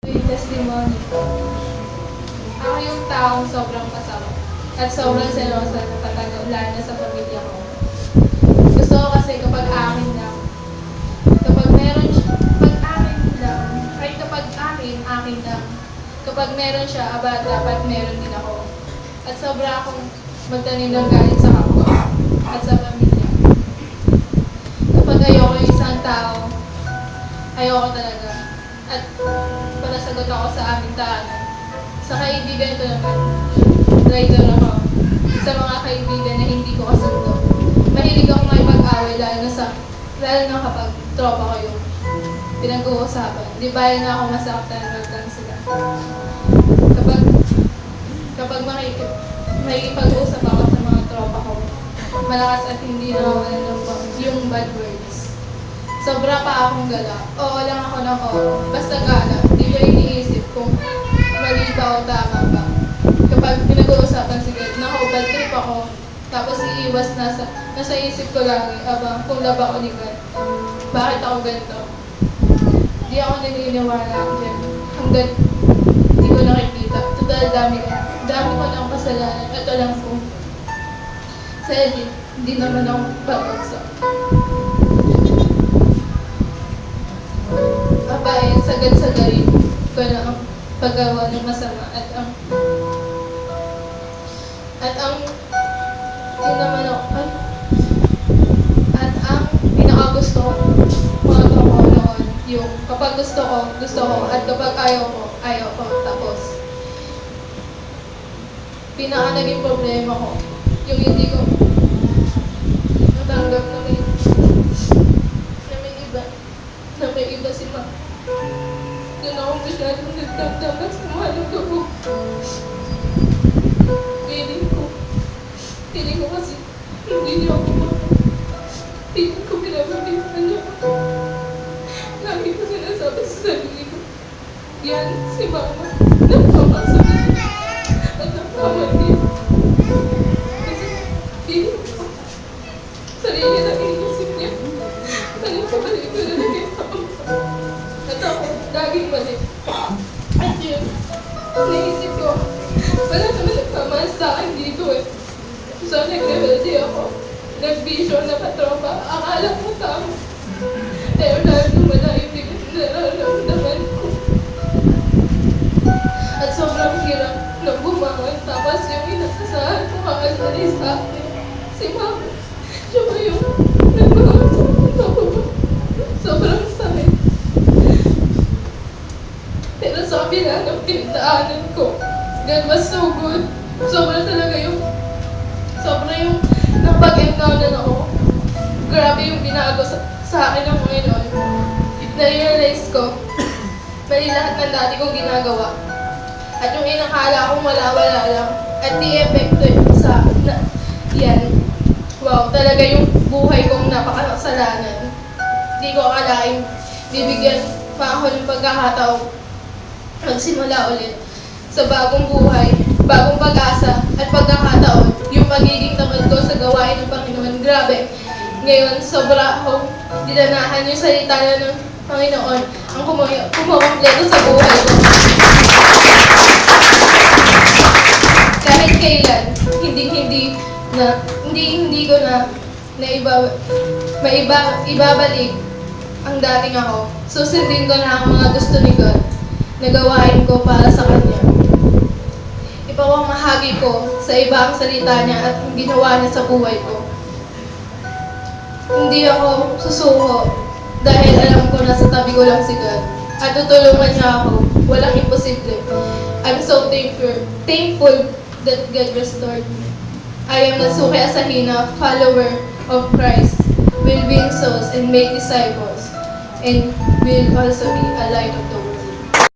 Yung testimony. Ako yung taong sobrang masama at sobrang selosa na patagaw, lalo na sa pamilya ko. Gusto ko kasi kapag akin lang, kapag meron siya, kapag akin lang, ay kapag akin lang. Kapag meron siya, aba dapat meron din ako. At sobra akong magtanim ng galit sa kapwa at sa pamilya. Kapag ayoko yung isang tao, ayoko talaga. At panasagot ako sa aming tahanan. Sa kaibigan ko naman, traitor ako. Sa mga kaibigan na hindi ko kasundo. Mahilig ako makipag-away lalo na kapag tropa ko yung pinag-uusapan. Di ba na ako masaktan, wag lang sila. Kapag makikipag-usap ako sa mga tropa ko, malakas at hindi nawawalan ng yung bad words. Sobra pa akong gala. Oo lang ako ng oo. Basta gala. Di ko iniisip kung mali ba o tama ba. Kapag pinag-uusapan sige, bad trip ako. Tapos iiwas nasa isip ko lagi, kung laba ko ni God. Bakit ako ganito? Di ako naniniwala dyan. Hanggang di ko nakikita. Total dami ko ng kasalanan. Ito lang po. Sa edit, hindi naman ako pagpagsak. Sagad-sagarin ko na ang paggawa ng masama at ang pinakagusto ko mga ko noon yung kapag gusto ko at kapag ayaw ko tapos naging problema ko yung hindi ko natanggap na may iba si Ma. Doon ako masyadong nagdamdaman sa mahalaga ko. Feeling ko kasi hindi niya ako feeling ko pinapabihan niya ako. Lagi ko sinasabi sa sarili ko, yan, si Mama, nagpapasakit at nagpapamali. Kasi feeling ko, sarili na inisip niya, nagpapalik ko na lang yung tama. At ako, laging mali. At yun, naisip ko, wala naman nagpamahal sa akin dito eh. So, nag-rebelde ako. Nag-vision na patropa. Akala ko tama. Pero dahil lumala yung bigat na nararamdaman ko. At sobrang hirap na bumangon. Tapos yung inasasahan ko kakasali sa akin. Si Mama. Siya ba yung nagmahal sa mga ko. Sobrang sakit. Pero sa kabila ng pinagdaanan ko, God was so good. Sobra yung napag-encounter ako. Grabe yung binago sa akin ng Panginoon. Na-realize ko, mali lahat ng dati kong ginagawa. At yung inakala kong wala lang. At di epekto yan. Wow, talaga yung buhay kong napakasalanan. Di ko akalaing bibigyan pa ako ng pagkakataong magsimula ulit sa bagong buhay, bagong pag-asa, at pagkakataon, yung pagiging tamad ko sa gawain ng Panginoon. Grabe. Ngayon, sobra akong dinanahan yung salita na ng Panginoon ang kumukompleto sa buhay ko. Kahit kailan, hindi ko na ibabalik ang dating ako. Susundin ko na ang mga gusto ni God na gawain ko para sa Kanya. Ipamamahagi ko sa iba ang salita niya at ang ginawa niya sa buhay ko. Hindi ako susuko dahil alam ko na sa tabi ko lang si God at tutulungan niya ako. Walang imposible. I'm so thankful that God restored me. I am Natsuki Asahina, follower of Christ, will win souls and make disciples, and will also be a light of the world.